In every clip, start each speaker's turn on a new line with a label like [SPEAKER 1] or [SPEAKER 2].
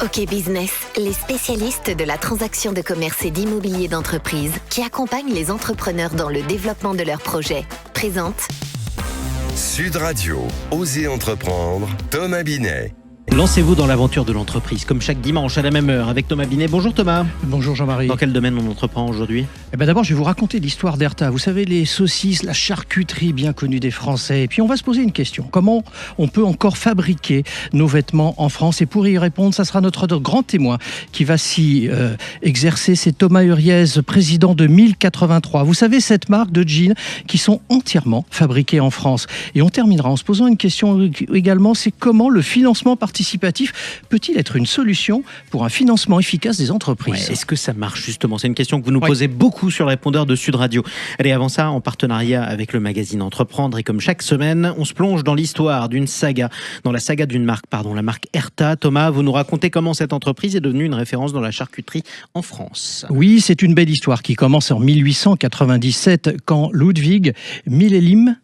[SPEAKER 1] OK Business, les spécialistes de la transaction de commerce et d'immobilier d'entreprise qui accompagnent les entrepreneurs dans le développement de leurs projets. Présente
[SPEAKER 2] Sud Radio, Osez entreprendre, Thomas Binet.
[SPEAKER 3] Lancez-vous dans l'aventure de l'entreprise, comme chaque dimanche à la même heure avec Thomas Binet. Bonjour Thomas.
[SPEAKER 4] Bonjour Jean-Marie.
[SPEAKER 3] Dans quel domaine on entreprend aujourd'hui ?
[SPEAKER 4] D'abord, je vais vous raconter l'histoire d'Erta. Vous savez, les saucisses, la charcuterie bien connue des Français. Et puis, on va se poser une question. Comment on peut encore fabriquer nos vêtements en France ? Et pour y répondre, ça sera notre grand témoin qui va s'y exercer. C'est Thomas Uriez, président de 1083. Vous savez, cette marque de jeans qui sont entièrement fabriqués en France. Et on terminera en se posant une question également, c'est comment le financement participatif peut-il être une solution pour un financement efficace des entreprises ?
[SPEAKER 3] Est-ce que ça marche justement ? C'est une question que vous nous posez beaucoup sur le répondeur de Sud Radio. Allez, avant ça, en partenariat avec le magazine Entreprendre, et comme chaque semaine, on se plonge dans l'histoire d'une saga, dans la saga d'une marque, la marque Erta. Thomas, vous nous racontez comment cette entreprise est devenue une référence dans la charcuterie en France.
[SPEAKER 4] Oui, c'est une belle histoire qui commence en 1897 quand Ludwig Wilhelm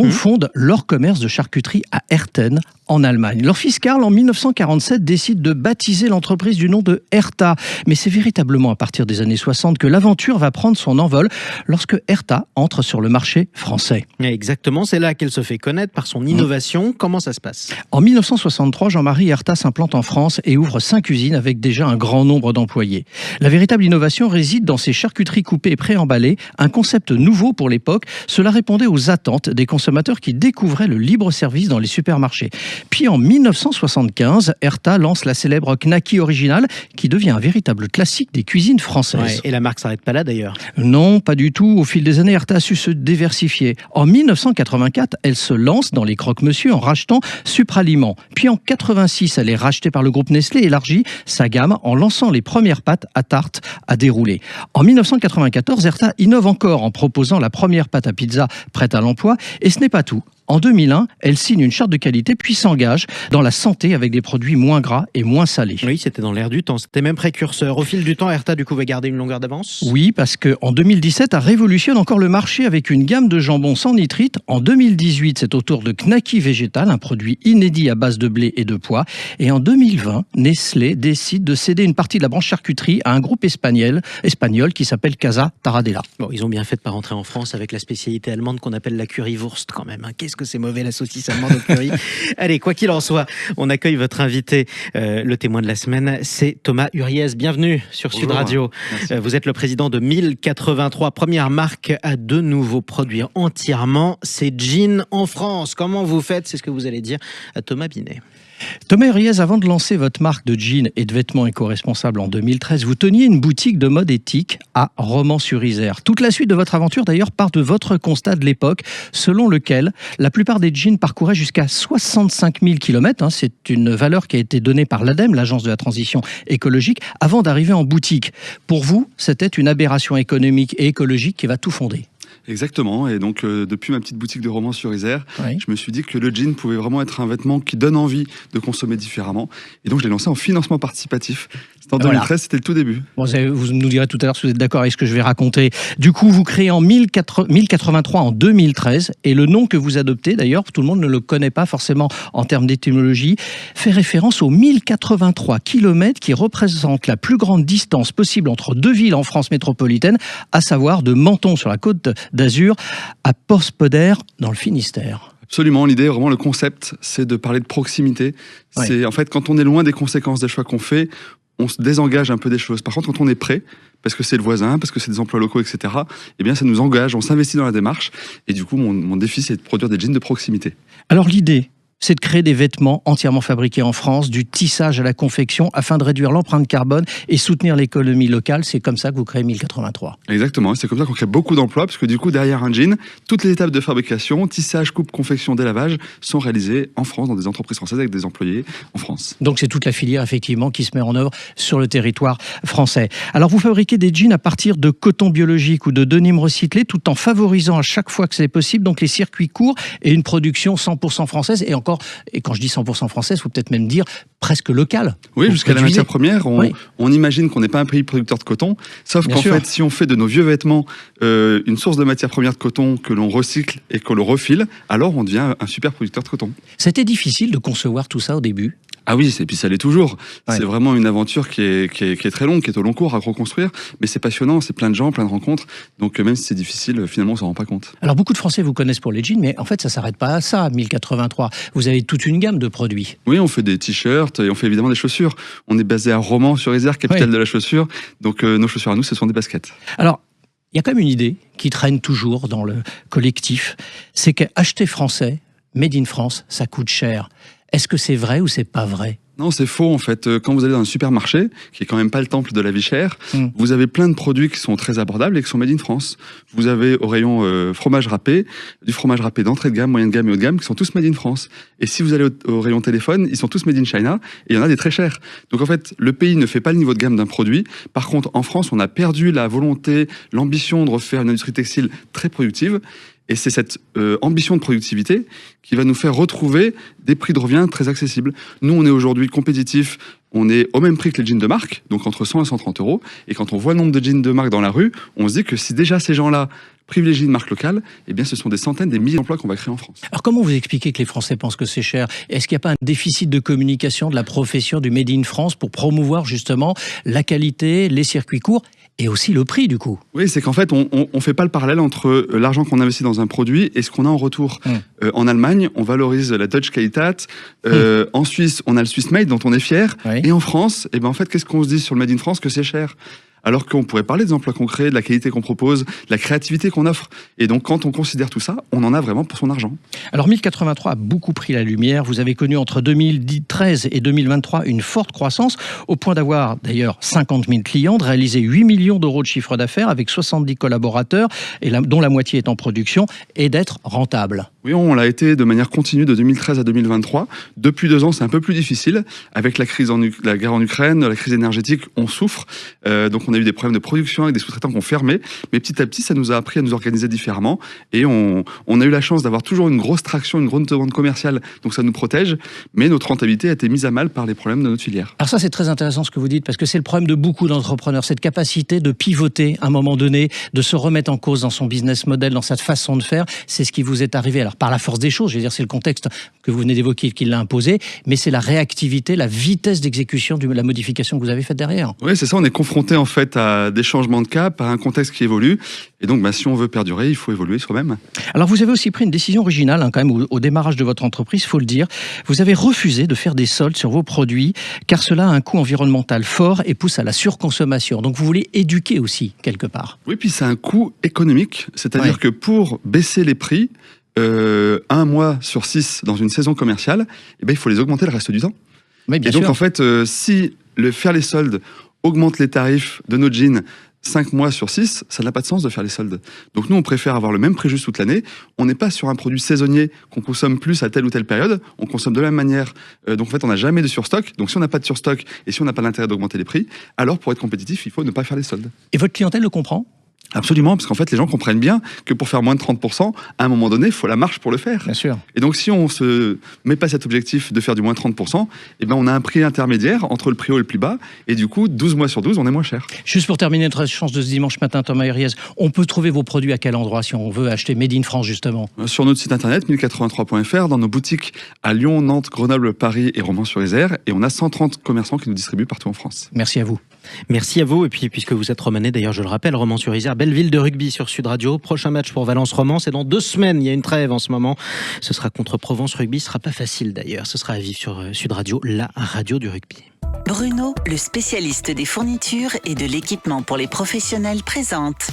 [SPEAKER 4] fonde leur commerce de charcuterie à Herten, en Allemagne. Leur fils Karl, en 1947, décide de baptiser l'entreprise du nom de Erta. Mais c'est véritablement à partir des années 60 que l'aventure va prendre son envol lorsque Erta entre sur le marché français.
[SPEAKER 3] Exactement, c'est là qu'elle se fait connaître par son innovation. Comment ça se passe ?
[SPEAKER 4] En 1963, Jean-Marie, Erta s'implante en France et ouvre 5 usines avec déjà un grand nombre d'employés. La véritable innovation réside dans ces charcuteries coupées et préemballées, un concept nouveau pour l'époque. Cela répondait aux attentes des consommateurs qui découvraient le libre-service dans les supermarchés. Puis en 1975, Erta lance la célèbre Knacky originale qui devient un véritable classique des cuisines françaises.
[SPEAKER 3] Et la marque s'arrête pas là d'ailleurs ?
[SPEAKER 4] Non, pas du tout. Au fil des années, Erta a su se diversifier. En 1984, elle se lance dans les croque-monsieur en rachetant Supraliment. Puis en 86, elle est rachetée par le groupe Nestlé et élargit sa gamme en lançant les premières pâtes à tarte à dérouler. En 1994, Erta innove encore en proposant la première pâte à pizza prête à l'emploi. Et ce n'est pas tout. En 2001, elle signe une charte de qualité puis s'engage dans la santé avec des produits moins gras et moins salés.
[SPEAKER 3] Oui, c'était dans l'air du temps, c'était même précurseur. Au fil du temps, Erta du coup va garder une longueur d'avance ?
[SPEAKER 4] Oui, parce qu'en 2017, elle révolutionne encore le marché avec une gamme de jambon sans nitrite. En 2018, c'est au tour de Knacky Végétal, un produit inédit à base de blé et de pois. Et en 2020, Nestlé décide de céder une partie de la branche charcuterie à un groupe espagnol qui s'appelle Casa Taradella.
[SPEAKER 3] Bon, ils ont bien fait de pas rentrer en France avec la spécialité allemande qu'on appelle la currywurst quand même. Qu'est-ce que c'est mauvais la saucisse allemande au curry. Allez, quoi qu'il en soit, on accueille votre invité, le témoin de la semaine, c'est Thomas Uriez. Bienvenue sur
[SPEAKER 5] Bonjour.
[SPEAKER 3] Sud Radio. Vous êtes le président de 1083, première marque à de nouveau produire entièrement ses jeans en France. Comment vous faites ? C'est ce que vous allez dire à Thomas Binet.
[SPEAKER 4] Thomas Uriez, avant de lancer votre marque de jeans et de vêtements éco-responsables en 2013, vous teniez une boutique de mode éthique à Romans-sur-Isère. Toute la suite de votre aventure, d'ailleurs, part de votre constat de l'époque, selon lequel la plupart des jeans parcouraient jusqu'à 65 000 km. C'est une valeur qui a été donnée par l'ADEME, l'Agence de la transition écologique, avant d'arriver en boutique. Pour vous, c'était une aberration économique et écologique qui va tout fonder.
[SPEAKER 5] Exactement, et donc depuis ma petite boutique de Romans-sur-Isère,
[SPEAKER 4] Oui.
[SPEAKER 5] je me suis dit que le jean pouvait vraiment être un vêtement qui donne envie de consommer différemment, et donc je l'ai lancé en financement participatif. C'était en 2013, c'était le tout début.
[SPEAKER 4] Bon, vous nous direz tout à l'heure si vous êtes d'accord avec ce que je vais raconter. Du coup, vous créez en 1083 en 2013, et le nom que vous adoptez, d'ailleurs, tout le monde ne le connaît pas forcément en termes d'étymologie, fait référence aux 1083 km qui représentent la plus grande distance possible entre deux villes en France métropolitaine, à savoir de Menton sur la côte d'Azur à Porspoder dans le Finistère.
[SPEAKER 5] Absolument, l'idée, vraiment le concept, c'est de parler de proximité.
[SPEAKER 4] Oui.
[SPEAKER 5] C'est en fait quand on est loin des conséquences des choix qu'on fait, on se désengage un peu des choses. Par contre, quand on est prêt, parce que c'est le voisin, parce que c'est des emplois locaux, etc., eh bien ça nous engage, on s'investit dans la démarche, et du coup mon défi c'est de produire des jeans de proximité.
[SPEAKER 4] Alors l'idée, c'est de créer des vêtements entièrement fabriqués en France, du tissage à la confection, afin de réduire l'empreinte carbone et soutenir l'économie locale. C'est comme ça que vous créez 1083.
[SPEAKER 5] Exactement, c'est comme ça qu'on crée beaucoup d'emplois, parce que du coup, derrière un jean, toutes les étapes de fabrication, tissage, coupe, confection, délavage, sont réalisées en France, dans des entreprises françaises, avec des employés en France.
[SPEAKER 4] Donc c'est toute la filière, effectivement, qui se met en œuvre sur le territoire français. Alors vous fabriquez des jeans à partir de coton biologique ou de denim recyclé, tout en favorisant à chaque fois que c'est possible donc les circuits courts et une production 100% française, et encore, et quand je dis 100% française, il faut peut-être même dire presque locale.
[SPEAKER 5] Oui, jusqu'à la matière première,
[SPEAKER 4] Oui.
[SPEAKER 5] on imagine qu'on n'est pas un pays producteur de coton, sauf
[SPEAKER 4] Bien
[SPEAKER 5] qu'en
[SPEAKER 4] sûr.
[SPEAKER 5] fait, si on fait de nos vieux vêtements une source de matière première de coton que l'on recycle et que l'on refile, alors on devient un super producteur de coton.
[SPEAKER 4] C'était difficile de concevoir tout ça au début.
[SPEAKER 5] Ah oui, et puis ça l'est toujours.
[SPEAKER 4] Ouais.
[SPEAKER 5] C'est vraiment une aventure qui est très longue, qui est au long cours à reconstruire, mais c'est passionnant, c'est plein de gens, plein de rencontres, donc même si c'est difficile, finalement on s'en rend pas compte.
[SPEAKER 4] Alors beaucoup de Français vous connaissent pour les jeans, mais en fait ça s'arrête pas à ça, 1083. Vous avez toute une gamme de produits.
[SPEAKER 5] Oui, on fait des t-shirts et on fait évidemment des chaussures. On est basé à Romans-sur-Isère, capitale de la chaussure, donc nos chaussures à nous, ce sont des baskets.
[SPEAKER 4] Alors, il y a quand même une idée qui traîne toujours dans le collectif, c'est qu'acheter français, made in France, ça coûte cher. Est-ce que c'est vrai ou c'est pas vrai ?
[SPEAKER 5] Non, c'est faux en fait. Quand vous allez dans un supermarché, qui est quand même pas le temple de la vie chère, vous avez plein de produits qui sont très abordables et qui sont made in France. Vous avez au rayon fromage râpé, du fromage râpé d'entrée de gamme, moyenne gamme et haut de gamme, qui sont tous made in France. Et si vous allez au rayon téléphone, ils sont tous made in China et il y en a des très chers. Donc en fait, le pays ne fait pas le niveau de gamme d'un produit. Par contre, en France, on a perdu la volonté, l'ambition de refaire une industrie textile très productive. Et c'est cette ambition de productivité qui va nous faire retrouver des prix de revient très accessibles. Nous, on est aujourd'hui compétitifs, on est au même prix que les jeans de marque, donc entre 100 et 130 euros. Et quand on voit le nombre de jeans de marque dans la rue, on se dit que si déjà ces gens-là privilégient une marque locale, eh bien ce sont des centaines, des milliers d'emplois qu'on va créer en France.
[SPEAKER 4] Alors comment vous expliquez que les Français pensent que c'est cher ? Est-ce qu'il n'y a pas un déficit de communication de la profession du Made in France pour promouvoir justement la qualité, les circuits courts et aussi le prix du coup ?
[SPEAKER 5] Oui, c'est qu'en fait, on fait pas le parallèle entre l'argent qu'on investit dans un produit et ce qu'on a en retour. En Allemagne, on valorise la Deutsche Qualität. En Suisse, on a le Swiss Made dont on est fier.
[SPEAKER 4] Oui.
[SPEAKER 5] Et en France, eh ben en fait, qu'est-ce qu'on se dit sur le Made in France ? Que c'est cher. Alors qu'on pourrait parler des emplois qu'on crée, de la qualité qu'on propose, de la créativité qu'on offre. Et donc, quand on considère tout ça, on en a vraiment pour son argent.
[SPEAKER 4] Alors 1083 a beaucoup pris la lumière. Vous avez connu entre 2013 et 2023 une forte croissance, au point d'avoir d'ailleurs 50 000 clients, de réaliser 8 millions d'euros de chiffre d'affaires avec 70 collaborateurs, dont la moitié est en production, et d'être rentable.
[SPEAKER 5] Oui, on l'a été de manière continue de 2013 à 2023. Depuis 2 ans, c'est un peu plus difficile. Avec la crise la guerre en Ukraine, la crise énergétique, on souffre. Donc on a eu des problèmes de production avec des sous-traitants qui ont fermé. Mais petit à petit, ça nous a appris à nous organiser différemment. Et on a eu la chance d'avoir toujours une grosse traction, une grande demande commerciale. Donc ça nous protège. Mais notre rentabilité a été mise à mal par les problèmes de notre filière.
[SPEAKER 4] Alors ça, c'est très intéressant ce que vous dites, parce que c'est le problème de beaucoup d'entrepreneurs, cette capacité de pivoter à un moment donné, de se remettre en cause dans son business model, dans sa façon de faire. C'est ce qui vous est arrivé. Alors par la force des choses, je veux dire, c'est le contexte que vous venez d'évoquer qui l'a imposé, mais c'est la réactivité, la vitesse d'exécution de la modification que vous avez faite derrière.
[SPEAKER 5] Oui, c'est ça, on est confronté en fait à des changements de cap, à un contexte qui évolue, et donc si on veut perdurer, il faut évoluer soi-même.
[SPEAKER 4] Alors vous avez aussi pris une décision originale, quand même, au démarrage de votre entreprise, il faut le dire. Vous avez refusé de faire des soldes sur vos produits, car cela a un coût environnemental fort et pousse à la surconsommation. Donc vous voulez éduquer aussi, quelque part.
[SPEAKER 5] Oui, puis c'est un coût économique, c'est-à-dire que pour baisser les prix, 1 mois sur 6 dans une saison commerciale, eh ben, il faut les augmenter le reste du temps.
[SPEAKER 4] Oui, bien
[SPEAKER 5] et donc
[SPEAKER 4] sûr.
[SPEAKER 5] en fait, si faire les soldes augmente les tarifs de nos jeans 5 mois sur 6, ça n'a pas de sens de faire les soldes. Donc nous, on préfère avoir le même prix juste toute l'année. On n'est pas sur un produit saisonnier qu'on consomme plus à telle ou telle période. On consomme de la même manière. Donc en fait, on n'a jamais de surstock. Donc si on n'a pas de surstock et si on n'a pas l'intérêt d'augmenter les prix, alors pour être compétitif, il faut ne pas faire les soldes.
[SPEAKER 4] Et votre clientèle le comprend ?
[SPEAKER 5] Absolument, parce qu'en fait, les gens comprennent bien que pour faire moins de 30%, à un moment donné, il faut la marge pour le faire.
[SPEAKER 4] Bien sûr.
[SPEAKER 5] Et donc, si on se met pas cet objectif de faire du moins 30%, eh ben, on a un prix intermédiaire entre le prix haut et le plus bas. Et du coup, 12 mois sur 12, on est moins cher.
[SPEAKER 4] Juste pour terminer notre échange de ce dimanche matin, Thomas Hériez, on peut trouver vos produits à quel endroit si on veut acheter Made in France, justement ?
[SPEAKER 5] Sur notre site internet, 1083.fr, dans nos boutiques à Lyon, Nantes, Grenoble, Paris et Romans-sur-Isère. Et on a 130 commerçants qui nous distribuent partout en France.
[SPEAKER 4] Merci à vous.
[SPEAKER 3] Merci à vous. Et puis, puisque vous êtes romanais, d'ailleurs, je le rappelle, Romans-sur-Isère, belle ville de rugby sur Sud Radio. Prochain match pour Valence-Romans, c'est dans 2 semaines. Il y a une trêve en ce moment. Ce sera contre Provence Rugby. Ce sera pas facile d'ailleurs. Ce sera à vivre sur Sud Radio, la radio du rugby.
[SPEAKER 6] Bruno, le spécialiste des fournitures et de l'équipement pour les professionnels, présente.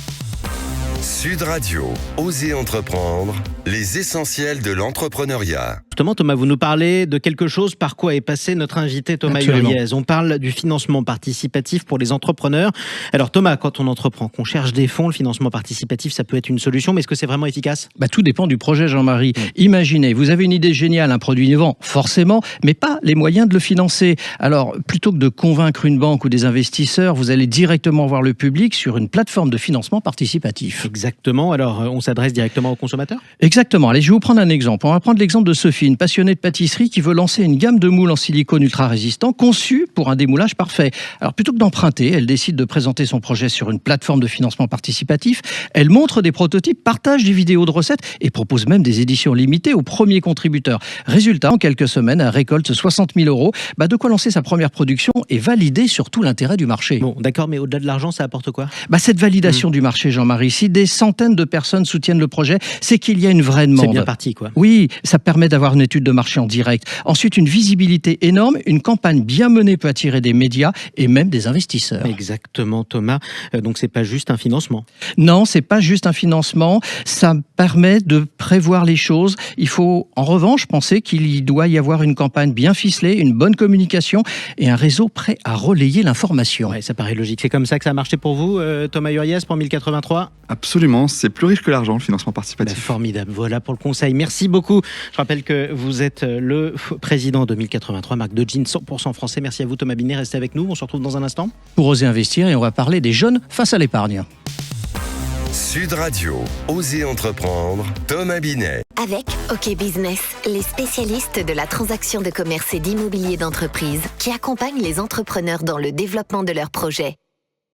[SPEAKER 2] Sud Radio, Osez entreprendre, les essentiels de l'entrepreneuriat.
[SPEAKER 3] Justement, Thomas, vous nous parlez de quelque chose par quoi est passé notre invité Thomas Hériez. On parle du financement participatif pour les entrepreneurs. Alors Thomas, quand on entreprend, qu'on cherche des fonds, le financement participatif, ça peut être une solution, mais est-ce que c'est vraiment efficace ?
[SPEAKER 4] Tout dépend du projet, Jean-Marie. Imaginez, vous avez une idée géniale, un produit innovant, forcément, mais pas les moyens de le financer. Alors, plutôt que de convaincre une banque ou des investisseurs, vous allez directement voir le public sur une plateforme de financement participatif.
[SPEAKER 3] Exactement. Alors, on s'adresse directement aux consommateurs ?
[SPEAKER 4] Exactement. Exactement. Allez, je vais vous prendre un exemple. On va prendre l'exemple de Sophie, une passionnée de pâtisserie qui veut lancer une gamme de moules en silicone ultra résistant conçue pour un démoulage parfait. Alors, plutôt que d'emprunter, elle décide de présenter son projet sur une plateforme de financement participatif. Elle montre des prototypes, partage des vidéos de recettes et propose même des éditions limitées aux premiers contributeurs. Résultat, en quelques semaines, elle récolte 60 000 €. De quoi lancer sa première production et valider surtout l'intérêt du marché.
[SPEAKER 3] Bon, d'accord, mais au-delà de l'argent, ça apporte quoi ?
[SPEAKER 4] Cette validation du marché, Jean-Marie, si des centaines de personnes soutiennent le projet, c'est qu'il y a une vraie demande.
[SPEAKER 3] C'est bien parti, quoi.
[SPEAKER 4] Oui, ça permet d'avoir une étude de marché en direct. Ensuite, une visibilité énorme, une campagne bien menée peut attirer des médias et même des investisseurs.
[SPEAKER 3] Exactement, Thomas. Donc, c'est pas juste un financement.
[SPEAKER 4] Non, c'est pas juste un financement. Ça permet de prévoir les choses. Il faut, en revanche, penser qu'il doit y avoir une campagne bien ficelée, une bonne communication et un réseau prêt à relayer l'information.
[SPEAKER 3] Ouais, ça paraît logique. C'est comme ça que ça a marché pour vous, Thomas Uriès, pour 1083 ?
[SPEAKER 5] Absolument, c'est plus riche que l'argent, le financement participatif.
[SPEAKER 3] Formidable, voilà pour le conseil. Merci beaucoup. Je rappelle que vous êtes le président de 1083, marque de jeans 100% français. Merci à vous, Thomas Binet. Restez avec nous, on se retrouve dans un instant.
[SPEAKER 4] Pour oser investir, et on va parler des jeunes face à l'épargne.
[SPEAKER 2] Sud Radio, Oser entreprendre, Thomas Binet.
[SPEAKER 1] Avec OK Business, les spécialistes de la transaction de commerce et d'immobilier d'entreprise qui accompagnent les entrepreneurs dans le développement de leurs projets.